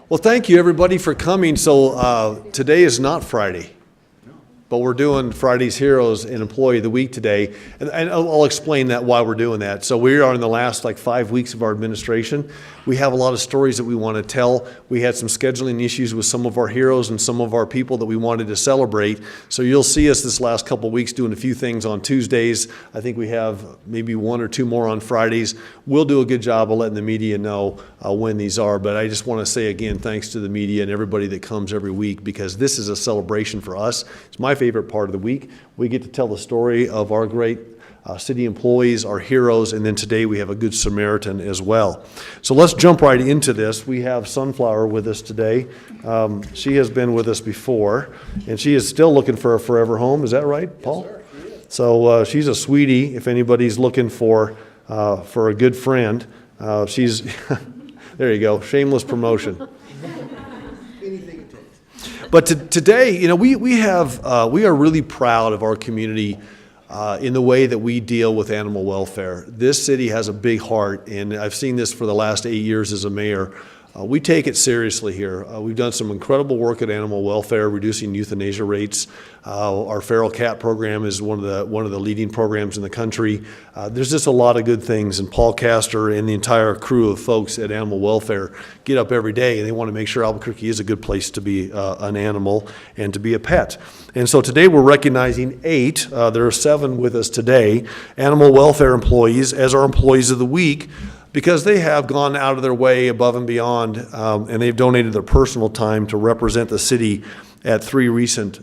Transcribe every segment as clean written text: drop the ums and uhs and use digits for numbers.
Well, thank you, everybody, for coming. So today is not Friday, but we're doing Friday's Heroes and Employee of the Week today. And I'll explain that why we're doing that. So we are in the last 5 weeks of our administration. We have a lot of stories that we want to tell. We had some scheduling issues with some of our heroes and some of our people that we wanted to celebrate. So you'll see us this last couple of weeks doing a few things on Tuesdays. I think we have maybe one or two more on Fridays. We'll do a good job of letting the media know when these are. But I just want to say again, thanks to the media and everybody that comes every week, because this is a celebration for us. It's my favorite part of the week. We get to tell the story of our great city employees, our heroes, and then today we have a good Samaritan as well. So let's jump right into this. We have Sunflower with us today. She has been with us before, and she is still looking for a forever home. Is that right, Paul? Yes, sir. She is. So she's a sweetie. If anybody's looking for a good friend, she's there you go. Shameless promotion. Anything it takes. But today, we are really proud of our community in the way that we deal with animal welfare. This city has a big heart, and I've seen this for the last 8 years as a mayor. We take it seriously here. We've done some incredible work at animal welfare, reducing euthanasia rates. Our feral cat program is one of the leading programs in the country. There's just a lot of good things, and Paul Castor and the entire crew of folks at Animal Welfare get up every day and they want to make sure Albuquerque is a good place to be an animal and to be a pet. And so today we're recognizing 8. There are 7 with us today, animal welfare employees as our employees of the week, because they have gone out of their way above and beyond, and they've donated their personal time to represent the city at 3 recent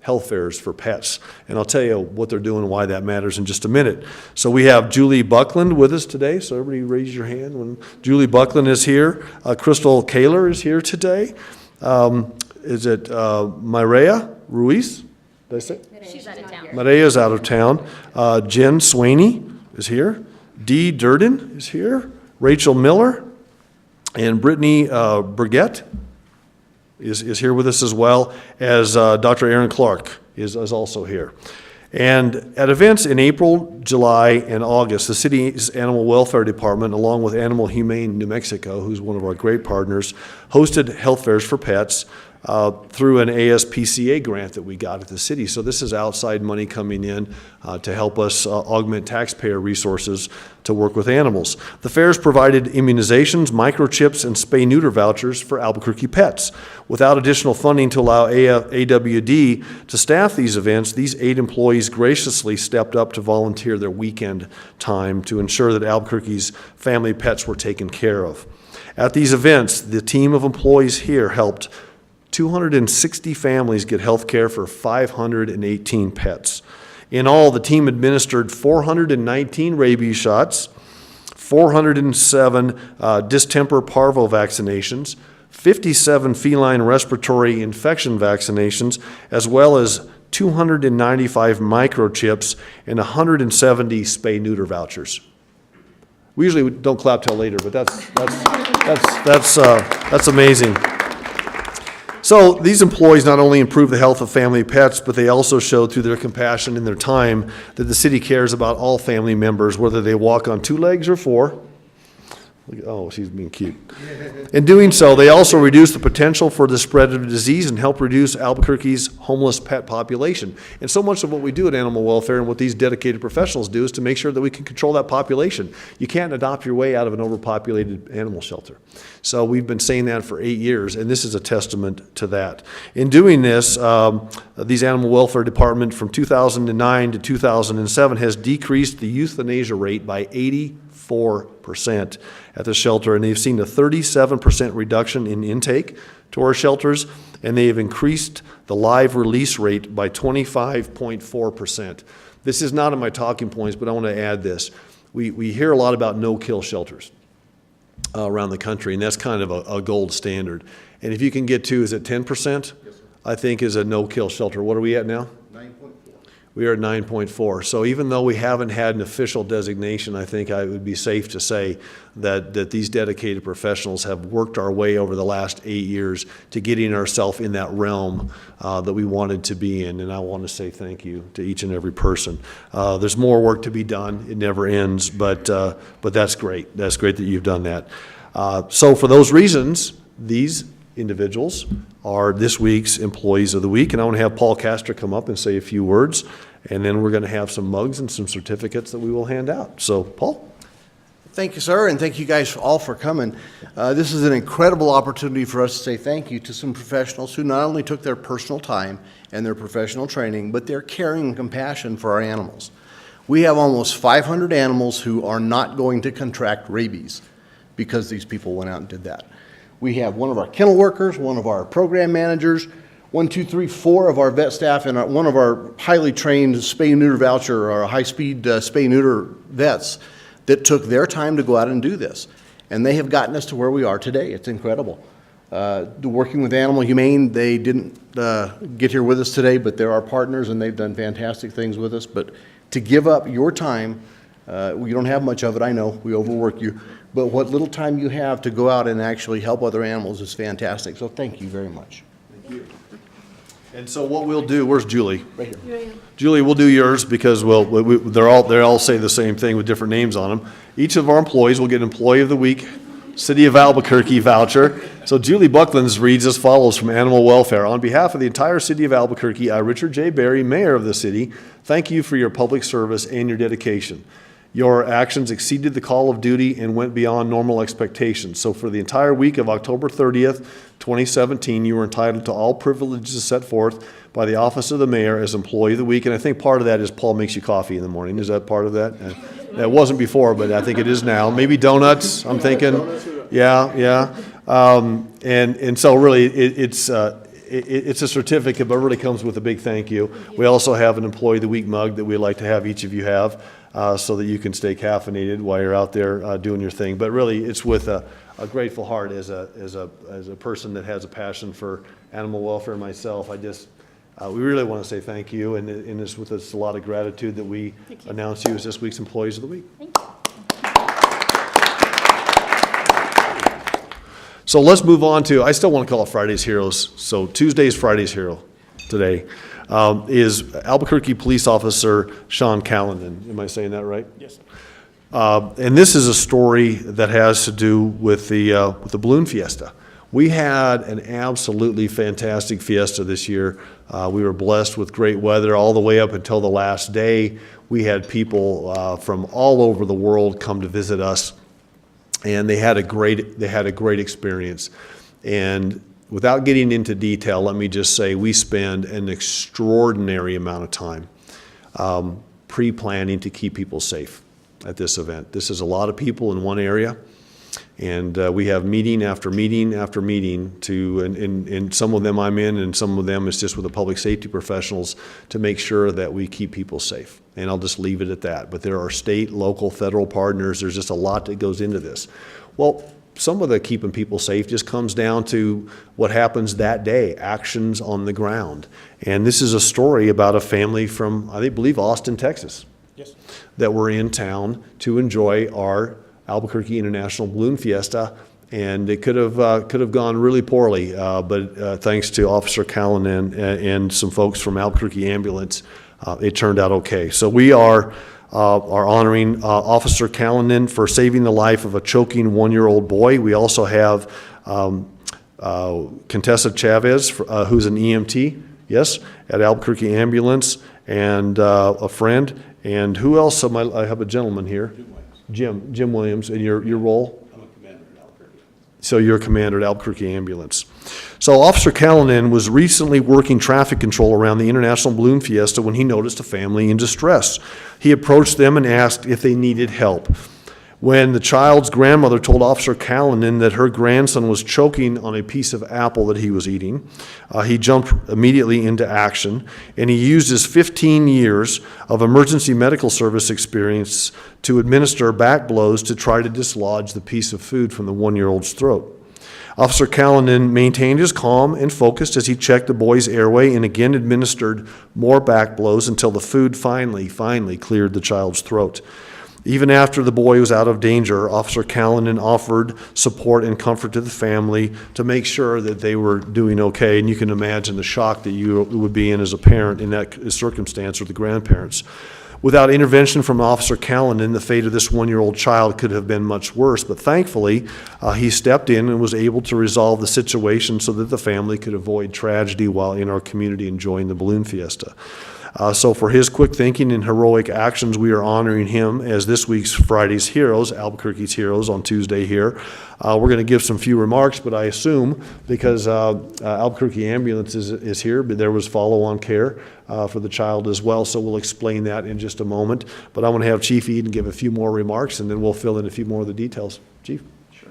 health fairs for pets. And I'll tell you what they're doing and why that matters in just a minute. So we have Julie Buckland with us today. So everybody raise your hand when Julie Buckland is here. Crystal Kaler is here today. Is it Mireya Ruiz? Did I say? She's out of town. Mireya's out of town. Jen Swaney is here. Dee Durden is here. Rachel Miller and Brittany Burgett is here with us, as well as Dr. Aaron Clark is also here. And at events in April, July, and August, the city's Animal Welfare Department, along with Animal Humane New Mexico, who's one of our great partners, hosted health fairs for pets through an ASPCA grant that we got at the city. So this is outside money coming in to help us augment taxpayer resources to work with animals. The fairs provided immunizations, microchips, and spay-neuter vouchers for Albuquerque pets. Without additional funding to allow AWD to staff these events, these 8 employees graciously stepped up to volunteer their weekend time to ensure that Albuquerque's family pets were taken care of. At these events, the team of employees here helped 260 families get health care for 518 pets. In all, the team administered 419 rabies shots, 407 distemper parvo vaccinations, 57 feline respiratory infection vaccinations, as well as 295 microchips and 170 spay-neuter vouchers. We usually don't clap till later, but that's amazing. So these employees not only improve the health of family pets, but they also showed through their compassion and their time that the city cares about all family members, whether they walk on 2 legs or 4. Oh, she's being cute. In doing so, they also reduce the potential for the spread of disease and help reduce Albuquerque's homeless pet population. And so much of what we do at animal welfare and what these dedicated professionals do is to make sure that we can control that population. You can't adopt your way out of an overpopulated animal shelter. So we've been saying that for 8 years, and this is a testament to that. In doing this, these animal welfare department from 2009 to 2007 has decreased the euthanasia rate by 84% at the shelter, and they've seen a 37% reduction in intake to our shelters, and they have increased the live release rate by 25.4%. This is not in my talking points, but I want to add this. We hear a lot about no-kill shelters around the country, and that's kind of a gold standard. And if you can get to, is it 10%? Yes, sir. I think is a no-kill shelter. What are we at now? 9.4. We are at 9.4. So even though we haven't had an official designation, I think it would be safe to say that these dedicated professionals have worked our way over the last 8 years to getting ourselves in that realm that we wanted to be in. And I want to say thank you to each and every person. There's more work to be done. It never ends, but that's great. That's great that you've done that. So for those reasons, These individuals are this week's Employees of the Week, and I want to have Paul Castor come up and say a few words, and then we're going to have some mugs and some certificates that we will hand out. So, Paul? Thank you, sir, and thank you guys all for coming. This is an incredible opportunity for us to say thank you to some professionals who not only took their personal time and their professional training, but their caring and compassion for our animals. We have almost 500 animals who are not going to contract rabies because these people went out and did that. We have one of our kennel workers, one of our program managers, 4 of our vet staff, and one of our highly trained spay-neuter voucher or high-speed spay-neuter vets that took their time to go out and do this. And they have gotten us to where we are today. It's incredible. Working with Animal Humane, they didn't get here with us today, but they're our partners and they've done fantastic things with us. But to give up your time, you don't have much of it, I know, we overwork you, but what little time you have to go out and actually help other animals is fantastic. So thank you very much. Thank you. And so what we'll do, where's Julie? Right here. Yeah. Julie, we'll do yours because they all say the same thing with different names on them. Each of our employees will get Employee of the Week, City of Albuquerque voucher. So Julie Bucklands reads as follows from Animal Welfare. On behalf of the entire City of Albuquerque, I, Richard J. Berry, Mayor of the city, thank you for your public service and your dedication. Your actions exceeded the call of duty and went beyond normal expectations. So for the entire week of October 30th, 2017, you were entitled to all privileges set forth by the Office of the Mayor as Employee of the Week. And I think part of that is Paul makes you coffee in the morning. Is that part of that? That wasn't before, but I think it is now. Maybe donuts, I'm thinking. Yeah. And so really, it's a certificate, but it really comes with a big thank you. We also have an Employee of the Week mug that we'd like to have each of you have. So that you can stay caffeinated while you're out there doing your thing. But really, it's with a grateful heart as a person that has a passion for animal welfare myself. We really want to say thank you, and it's with us a lot of gratitude that we announce you as this week's Employees of the Week. Thank you. So let's move on to, I still want to call it Friday's Heroes. So Tuesday's Friday's Hero today. Is Albuquerque Police Officer Sean Callanan. Am I saying that right? Yes. And this is a story that has to do with the Balloon Fiesta. We had an absolutely fantastic fiesta this year. We were blessed with great weather all the way up until the last day. We had people from all over the world come to visit us, and they had a great experience. And without getting into detail, let me just say we spend an extraordinary amount of time pre-planning to keep people safe at this event. This is a lot of people in one area, and we have meeting after meeting after meeting and some of them I'm in, and some of them is just with the public safety professionals to make sure that we keep people safe. And I'll just leave it at that. But there are state, local, federal partners. There's just a lot that goes into this. Well, some of the keeping people safe just comes down to what happens that day, actions on the ground. And this is a story about a family from, I believe, Austin, Texas. Yes. That were in town to enjoy our Albuquerque International Balloon Fiesta. And it could have gone really poorly, but thanks to Officer Callanan and some folks from Albuquerque Ambulance, it turned out okay. So we are honoring Officer Callanan for saving the life of a choking 1-year-old boy. We also have Contessa Chavez, who's an EMT, yes, at Albuquerque Ambulance, and a friend. And who else? I have a gentleman here. Jim Williams. And your role? I'm a commander at Albuquerque. So you're a commander at Albuquerque Ambulance. So Officer Callanan was recently working traffic control around the International Balloon Fiesta when he noticed a family in distress. He approached them and asked if they needed help. When the child's grandmother told Officer Callanan that her grandson was choking on a piece of apple that he was eating, he jumped immediately into action, and he used his 15 years of emergency medical service experience to administer back blows to try to dislodge the piece of food from the 1-year-old's throat. Officer Callanan maintained his calm and focused as he checked the boy's airway and again administered more back blows until the food finally cleared the child's throat. Even after the boy was out of danger, Officer Callanan offered support and comfort to the family to make sure that they were doing okay. And you can imagine the shock that you would be in as a parent in that circumstance, or the grandparents. Without intervention from Officer Callanan, the fate of this 1-year-old child could have been much worse, but thankfully, he stepped in and was able to resolve the situation so that the family could avoid tragedy while in our community enjoying the Balloon Fiesta. So for his quick thinking and heroic actions, we are honoring him as this week's Friday's Heroes, Albuquerque's Heroes on Tuesday here. We're going to give some few remarks, but I assume because Albuquerque Ambulance is here, but there was follow-on care for the child as well, so we'll explain that in just a moment. But I want to have Chief Eden give a few more remarks, and then we'll fill in a few more of the details. Chief? Sure.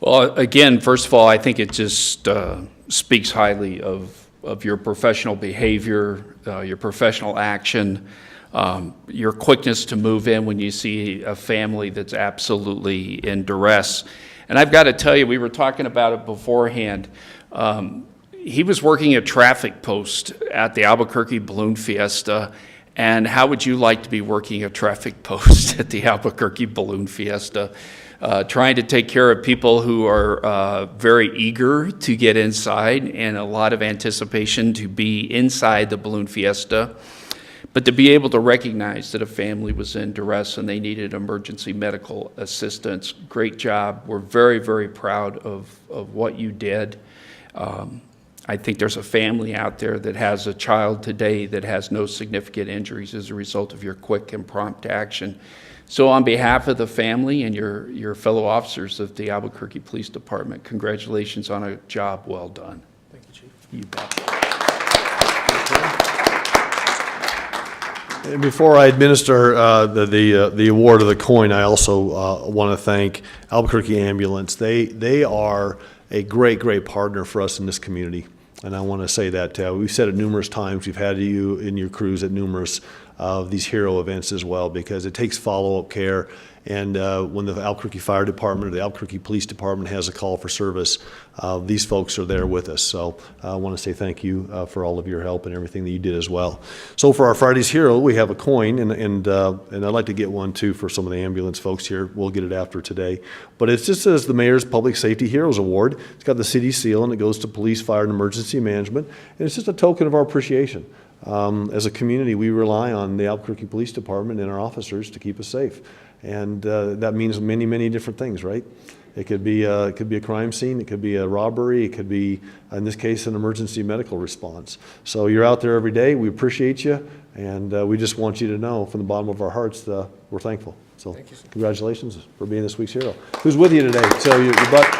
Well, again, first of all, I think it just speaks highly of your professional behavior, your professional action, your quickness to move in when you see a family that's absolutely in duress. And I've got to tell you, we were talking about it beforehand. He was working a traffic post at the Albuquerque Balloon Fiesta. And how would you like to be working a traffic post at the Albuquerque Balloon Fiesta? Trying to take care of people who are very eager to get inside and a lot of anticipation to be inside the Balloon Fiesta, but to be able to recognize that a family was in duress and they needed emergency medical assistance. Great job. We're very, very proud of what you did. I think there's a family out there that has a child today that has no significant injuries as a result of your quick and prompt action. So on behalf of the family and your fellow officers of the Albuquerque Police Department, congratulations on a job well done. Thank you, Chief. You bet. And before I administer the award of the coin, I also want to thank Albuquerque Ambulance. They are a great partner for us in this community. And I want to say that we've said it numerous times. We've had you in your crews at numerous of these hero events as well, because it takes follow-up care. And when the Albuquerque Fire Department or the Albuquerque Police Department has a call for service, these folks are there with us. So I want to say thank you for all of your help and everything that you did as well. So for our Friday's Hero, we have a coin, and I'd like to get one too for some of the ambulance folks here. We'll get it after today. But it just says the Mayor's Public Safety Heroes Award. It's got the city seal, and it goes to police, fire, and emergency management. And it's just a token of our appreciation. As a community, we rely on the Albuquerque Police Department and our officers to keep us safe. And that means many different things, right? It could be a crime scene, it could be a robbery, it could be, in this case, an emergency medical response. So you're out there every day. We appreciate you, and we just want you to know from the bottom of our hearts we're thankful. So Thank you, sir. Congratulations for being this week's hero. Who's with you today? So your butt.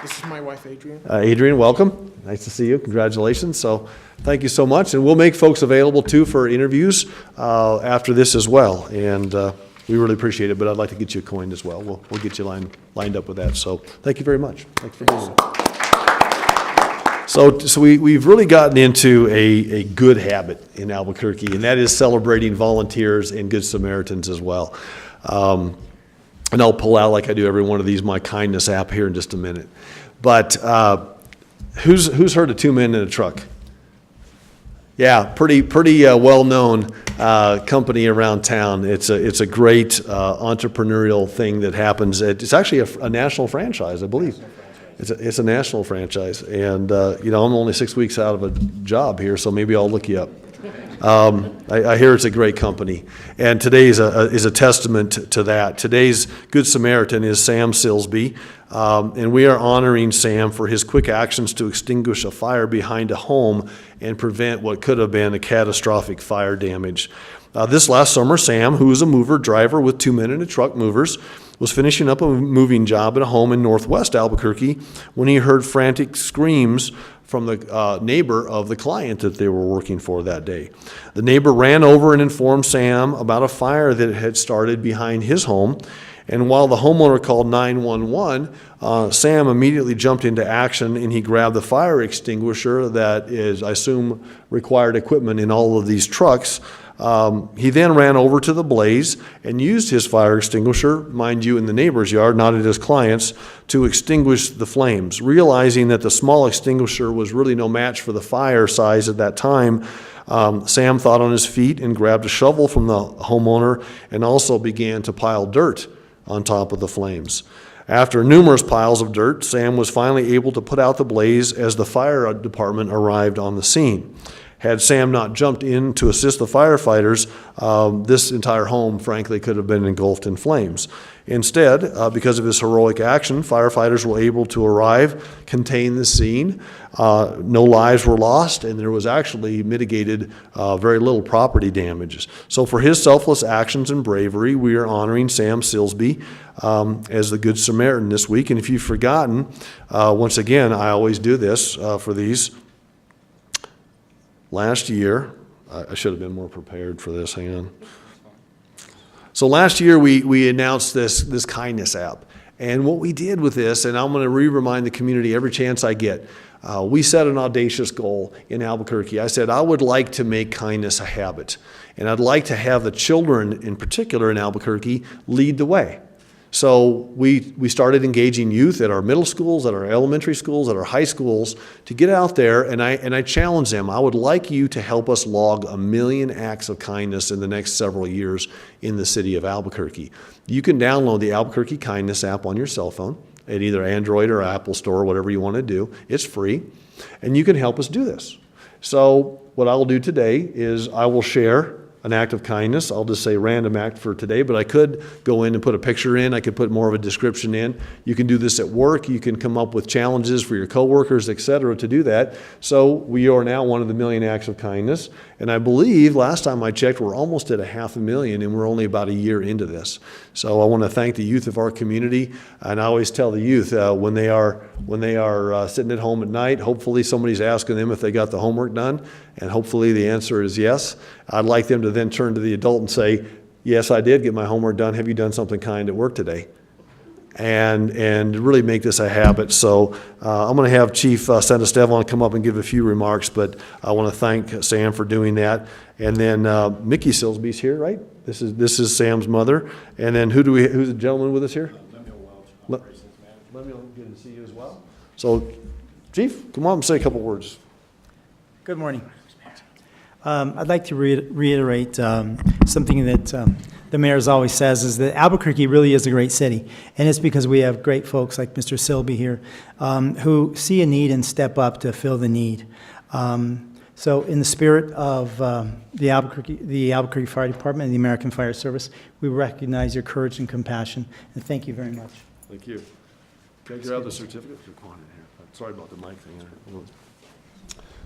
This is my wife, Adrian. Adrian, welcome. Nice to see you. Congratulations. So thank you so much. And we'll make folks available, too, for interviews after this as well. And we really appreciate it, but I'd like to get you a coin as well. We'll get you lined up with that. So thank you very much. Thanks for being here. So we've really gotten into a good habit in Albuquerque, and that is celebrating volunteers and Good Samaritans as well. And I'll pull out, like I do every one of these, my kindness app here in just a minute. But who's heard of Two Men in a Truck? Yeah, pretty well-known company around town. It's a great entrepreneurial thing that happens. It's actually a national franchise, I believe. It's a national franchise, and I'm only 6 weeks out of a job here, so maybe I'll look you up. I hear it's a great company, and today is a testament to that. Today's Good Samaritan is Sam Silsbee, and we are honoring Sam for his quick actions to extinguish a fire behind a home and prevent what could have been a catastrophic fire damage. This last summer, Sam, who is a mover driver with 2 Men in a Truck movers, was finishing up a moving job at a home in northwest Albuquerque when he heard frantic screams from the neighbor of the client that they were working for that day. The neighbor ran over and informed Sam about a fire that had started behind his home, and while the homeowner called 911, Sam immediately jumped into action, and he grabbed the fire extinguisher that is, I assume, required equipment in all of these trucks. He then ran over to the blaze and used his fire extinguisher, mind you, in the neighbor's yard, not at his client's, to extinguish the flames. Realizing that the small extinguisher was really no match for the fire size at that time, Sam thought on his feet and grabbed a shovel from the homeowner and also began to pile dirt on top of the flames. After numerous piles of dirt, Sam was finally able to put out the blaze as the fire department arrived on the scene. Had Sam not jumped in to assist the firefighters, this entire home, frankly, could have been engulfed in flames. Instead, because of his heroic action, firefighters were able to arrive, contain the scene. No lives were lost, and there was actually mitigated very little property damages. So for his selfless actions and bravery, we are honoring Sam Silsbee as the Good Samaritan this week. And if you've forgotten, once again, I always do this for these. Last year, I should have been more prepared for this, hang on. So last year, we announced this kindness app. And what we did with this, and I'm going to remind the community every chance I get, we set an audacious goal in Albuquerque. I said, I would like to make kindness a habit. And I'd like to have the children, in particular in Albuquerque, lead the way. So we started engaging youth at our middle schools, at our elementary schools, at our high schools to get out there, and I challenged them. I would like you to help us log 1 million acts of kindness in the next several years in the city of Albuquerque. You can download the Albuquerque Kindness app on your cell phone at either Android or Apple Store, whatever you want to do. It's free, and you can help us do this. So what I'll do today is I will share an act of kindness. I'll just say random act for today, but I could go in and put a picture in. I could put more of a description in. You can do this at work. You can come up with challenges for your coworkers, et cetera, to do that. So we are now one of the 1 million acts of kindness. And I believe last time I checked, we're almost at 500,000, and we're only about a year into this. So I want to thank the youth of our community. And I always tell the youth when they are sitting at home at night, hopefully somebody's asking them if they got the homework done. And hopefully the answer is yes. I'd like them to then turn to the adult and say, yes, I did get my homework done. Have you done something kind at work today? And really make this a habit. So I'm going to have Chief Santisteban come up and give a few remarks, but I want to thank Sam for doing that. And then Mickey Silsbee's here, right? This is Sam's mother. And then who's the gentleman with us here? Lemuel, good to see you as well. So, Chief, come on and say a couple words. Good morning. I'd like to reiterate something that the mayor always says, is that Albuquerque really is a great city. And it's because we have great folks like Mr. Silsbee here who see a need and step up to fill the need. So in the spirit of the Albuquerque Fire Department and the American Fire Service, we recognize your courage and compassion. And thank you very much. Thank you. Can I grab the certificate? Sorry about the mic thing.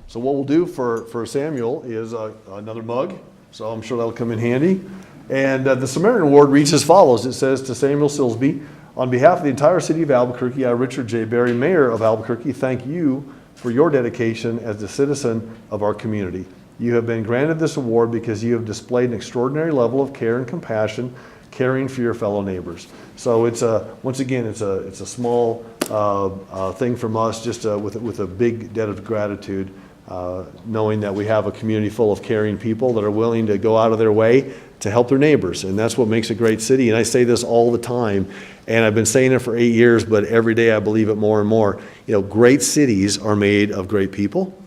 So what we'll do for Samuel is another mug. So I'm sure that'll come in handy. And the Samaritan Award reads as follows. It says, to Samuel Silsbee, on behalf of the entire city of Albuquerque, I, Richard J. Berry, Mayor of Albuquerque, thank you for your dedication as a citizen of our community. You have been granted this award because you have displayed an extraordinary level of care and compassion, caring for your fellow neighbors. So it's once again, it's a small thing from us, just with a big debt of gratitude, knowing that we have a community full of caring people that are willing to go out of their way to help their neighbors. And that's what makes a great city. And I say this all the time, and I've been saying it for 8 years, but every day I believe it more and more. You know, great cities are made of great people,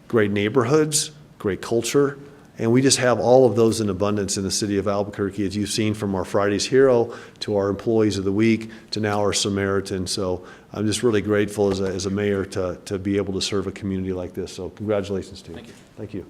great neighborhoods, great culture, and we just have all of those in abundance in the city of Albuquerque, as you've seen from our Friday's Hero to our Employees of the Week to now our Samaritan. So I'm just really grateful as a mayor to be able to serve a community like this. So congratulations to you. Thank you. Thank you.